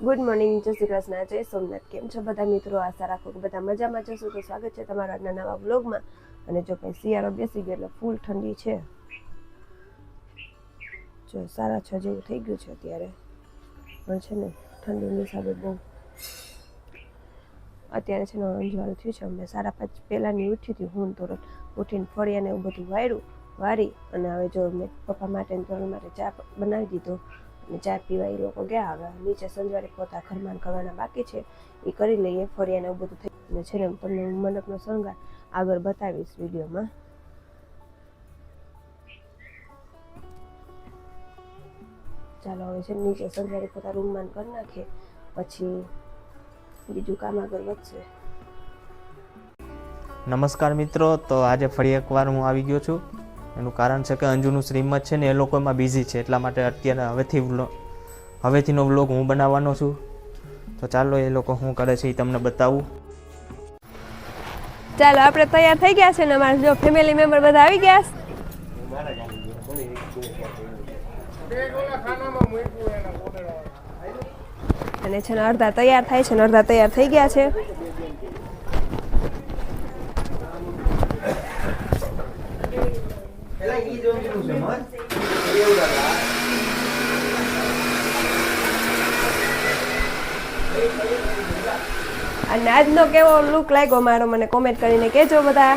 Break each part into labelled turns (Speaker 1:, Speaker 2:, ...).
Speaker 1: Good morning, જય શ્રી કૃષ્ણ, જય સોમનાથ. કેમ છો બધા મિત્રો? આશા રાખો કે બધા મજામાં જશો. તો સ્વાગત છે તમારા આજના નવા વ્લોગમાં. અને જો કંઈ શિયાળો બેસી ગયો એટલે ફૂલ ઠંડી છે. જો 6:30 જેવું થઈ ગયું છે અત્યારે, પણ છે ને ઠંડીની હિસાબે બહુ અત્યારે છે ને અંજવાળું થયું છે. અમને 5:30 પહેલાંની ઉઠી હતી હું તરત ઉઠીને ફળિયાને એવું બધું વારી અને હવે જો મેં પપ્પા માટે તરુણ માટે ચા બનાવી દીધો અને ચા પીવા એ લોકો ગયા. હવે નીચે સંજવારી પોતા ઘરમાં કરવાના બાકી છે, એ કરી લઈએ. ફળિયાને એવું બધું થઈ અને છે ને તમને મંડપનો શણગાર આગળ બતાવીશ વિડીયોમાં. ચાલો હવે છે નીચે સંજવારી પોતા રૂમમાં કરી નાખીએ, પછી બીજું કામ આગળ વધશે.
Speaker 2: નમસ્કાર મિત્રો, તો આજે ફરી એકવાર હું આવી ગયો છું. એનું કારણ છે કે અંજુનું શ્રીમત છે ને એ લોકોમાં બિઝી છે, એટલા માટે અત્યારે હવેથીનો વ્લોગ હું બનાવવાનો છું. તો ચાલો એ લોકો શું કરે છે એ તમને બતાવું.
Speaker 1: ચાલો આપણે તૈયાર થઈ ગયા છે ને અમારા જો ફેમિલી મેમ્બર બધા આવી ગયા છે. અને છે ને અડધા તૈયાર થાય છે ને અડધા તૈયાર થઈ ગયા છે. અને આજનો કેવો લુક લાગ્યો મારો મને કોમેન્ટ કરીને કહેજો બધા.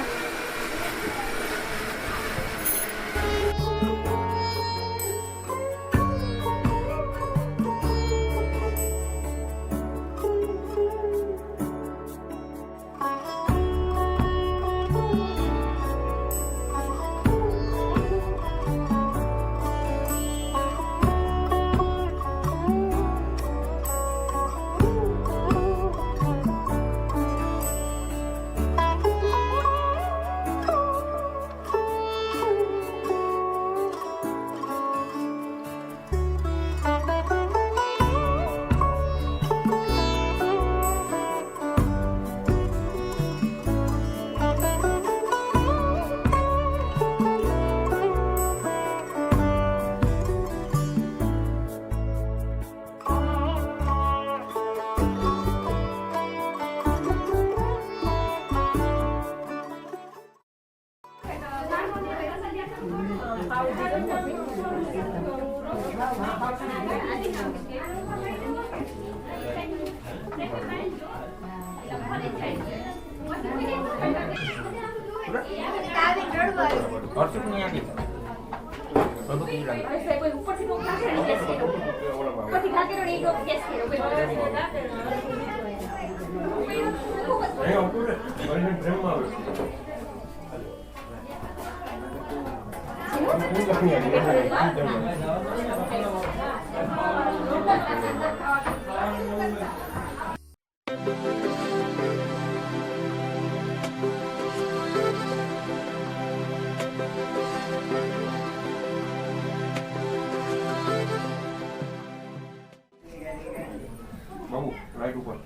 Speaker 3: બાબુ રાઈટ ઉપર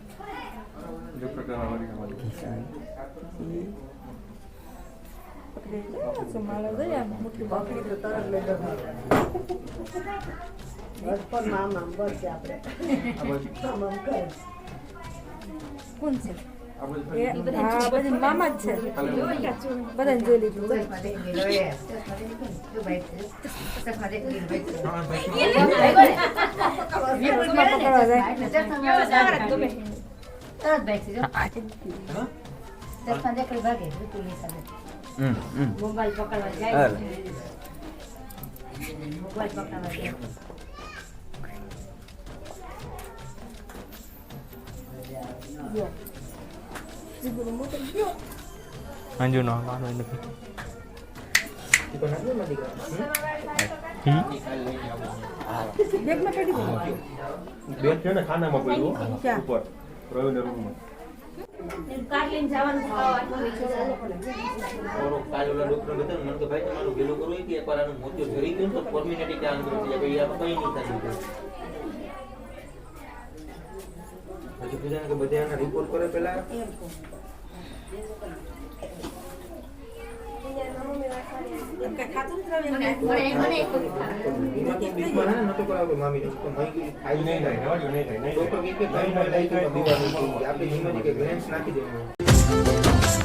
Speaker 3: જે પ્રકારના વાળી
Speaker 4: કોણ છે? બધી મામા જ છે. બધાને જોઈ લીધું. મોબાઈલ પકડવા જાય. મોબાઈલ પકડવા જાય.
Speaker 2: અંજુનો વારો નથી.
Speaker 3: બેન છે ને ખાનામાં પડ્યું ઉપર રવિના રૂમમાં.
Speaker 4: કાટલીન જવાનું
Speaker 5: કાલોલા ડોક્ટર બતાવ મને તો ભાઈ તમારું ગેલો કરો કે એકવાર આનું મોતિયો ધરી ગયો તો પરમિનેન્ટ કે આંદરો છે ભાઈ આ કઈ નહીં થાય. પછી બીજાને કે બધાના રિપોર્ટ કરે પેલા
Speaker 4: એમ કાંઈ ખાતું નથી રવિ?
Speaker 5: બીમાર હે ને નતો કરાવ્યો મામી તો મઈ ગઈ ખાઈ
Speaker 3: નહીં થાય, રેવાડ્યું નહીં થાય, નહીં
Speaker 5: ડોક્ટર
Speaker 3: થાય.
Speaker 5: કે ભાઈ ભાઈ લઈ ગયો બીમાર થઈ ગઈ આપણે હિમાજી કે ગ્રેન્સ નાખી દેવાનું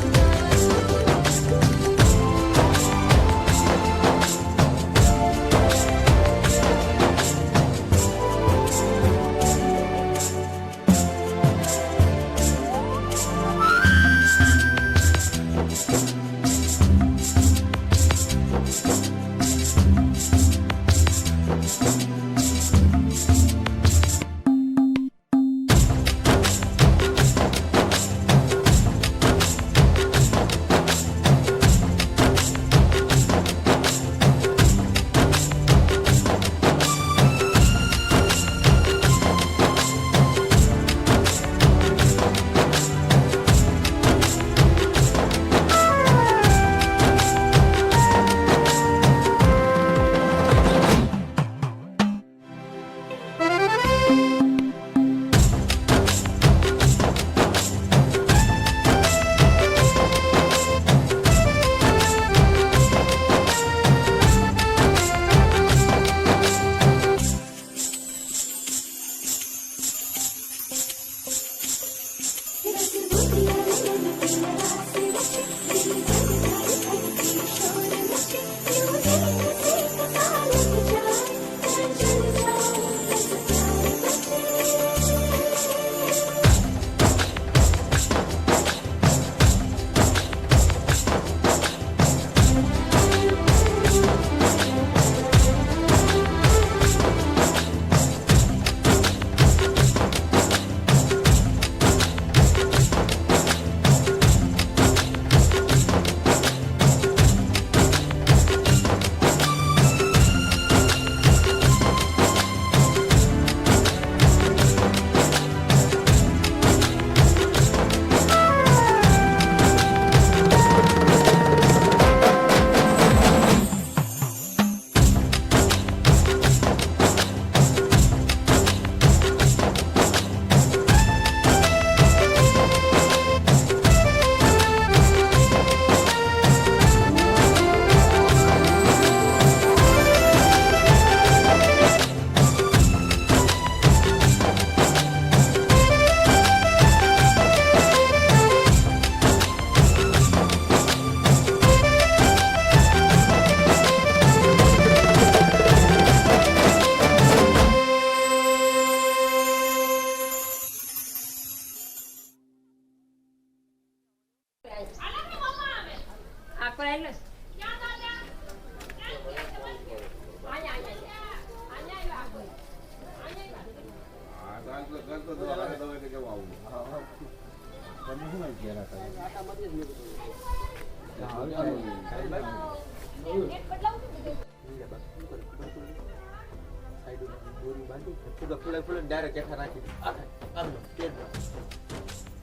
Speaker 5: ડાયરેક્ટ એઠા નાખી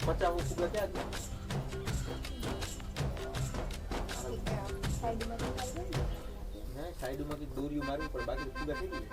Speaker 5: પચાવું ફૂગા ક્યાં સાઈડમાંથી દોરીઓ મારવી પણ બાકી ફૂગા થઈ ગઈ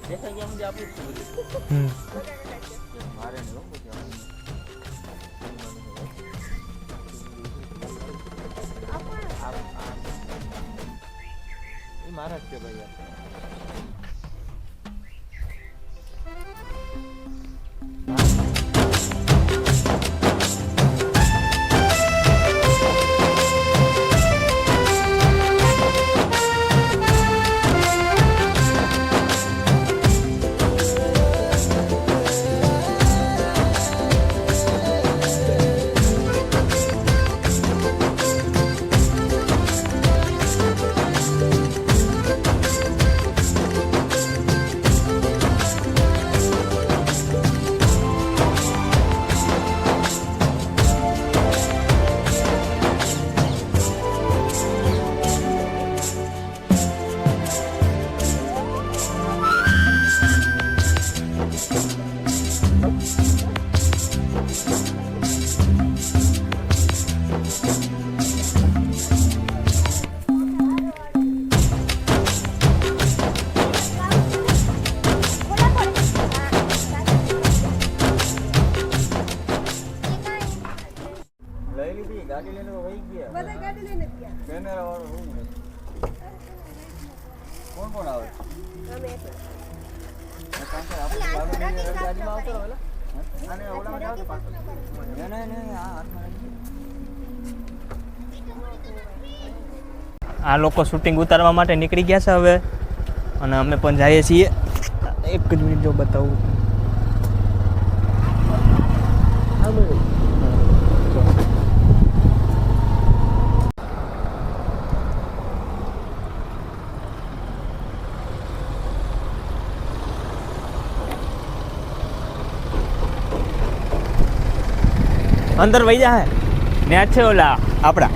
Speaker 5: દેખાઈ ગયા મુજબ આપણું મારે નહીં એ મારા જ છે ભાઈ
Speaker 4: બધા ગાડી લઈને ગયા. અમે એકલા.
Speaker 2: આ લોકો શૂટિંગ ઉતારવા માટે નીકળી ગયા છે હવે અને અમે પણ જઈએ છીએ. એક જ મિનિટ જો બતાવું. અંદર વહી જા હે ન્યા છે ઓલા આપણા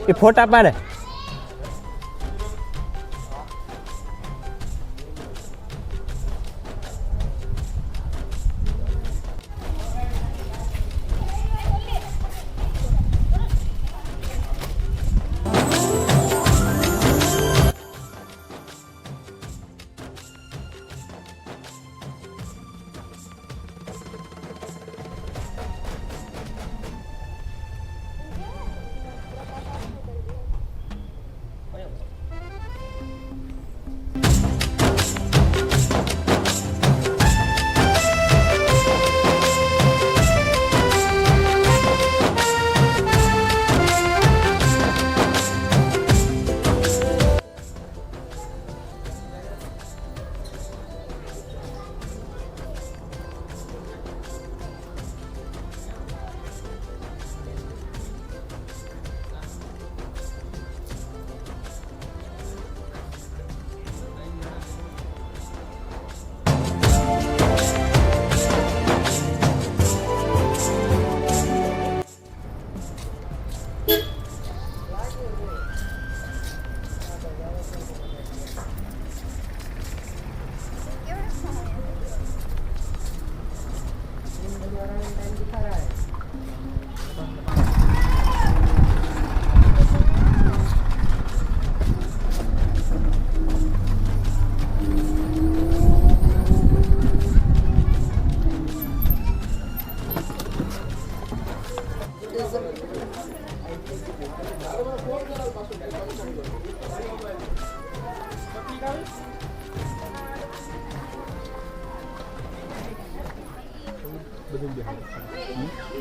Speaker 2: એ ફોટા પાડે.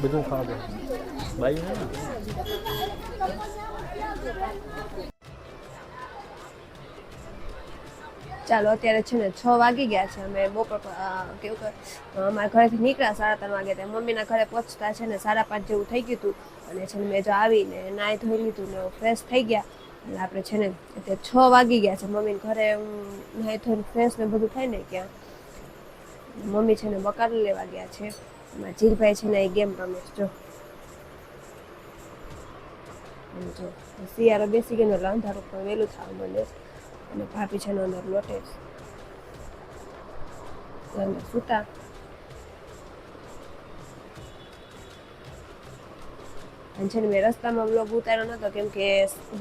Speaker 3: બધું ખાવા બાઈ ને
Speaker 1: ચાલો અત્યારે છે ને 6 વાગી ગયા છે. અમે બપોર કેવું કે અમારા ઘરેથી નીકળ્યા 3:30 વાગે ત્યાં મમ્મીના ઘરે પહોંચતા છે ને 5:30 જેવું થઈ ગયું હતું. અને છે ને મેં જો આવીને નાહી ધોઈ લીધું ને ફ્રેશ થઈ ગયા એટલે આપણે છે ને અત્યારે 6 વાગી ગયા છે. મમ્મીને ઘરે નાહી ધોઈને ફ્રેશ ને બધું થાય ને ક્યાં મમ્મી છે ને બકાલું લેવા ગયા છે. એમાં જીલભાઈ છે ને એ ગેમ રમે જો શિયાળો બેસી ગયો એટલે અંધારું પણ વહેલું થવા માંડે અને ભાભી છે ને અંદર લોટે અંદર સૂતા. અને છે ને મેં રસ્તામાં બ્લોગ ઉતાર્યો નહોતો કેમ કે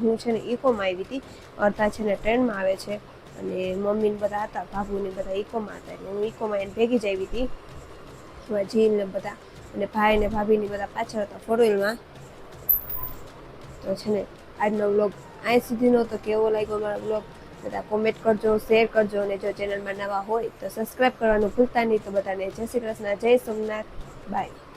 Speaker 1: હું છે ને ઇકોમાં આવી હતી. અડધા છે ને ટ્રેનમાં આવે છે અને મમ્મીને બધા હતા, ભાભુને બધા ઇકોમાં હતા એટલે હું ઇકોમાં એને ભેગી જ આવી હતી જીલ ને બધા. અને ભાઈ ને ભાભીની બધા પાછળ હતા 4 વ્હીલમાં. તો છે ને આજનો વ્લોગ અહીં સુધીનો તો કેવો લાગ્યો મારો વ્લોગ બધા કોમેન્ટ કરજો, શેર કરજો અને જો ચેનલમાં નવા હોય તો સબસ્ક્રાઈબ કરવાનું ભૂલતા નહીં. તો બધાને જય શ્રી કૃષ્ણ, જય સોમનાથ, બાય.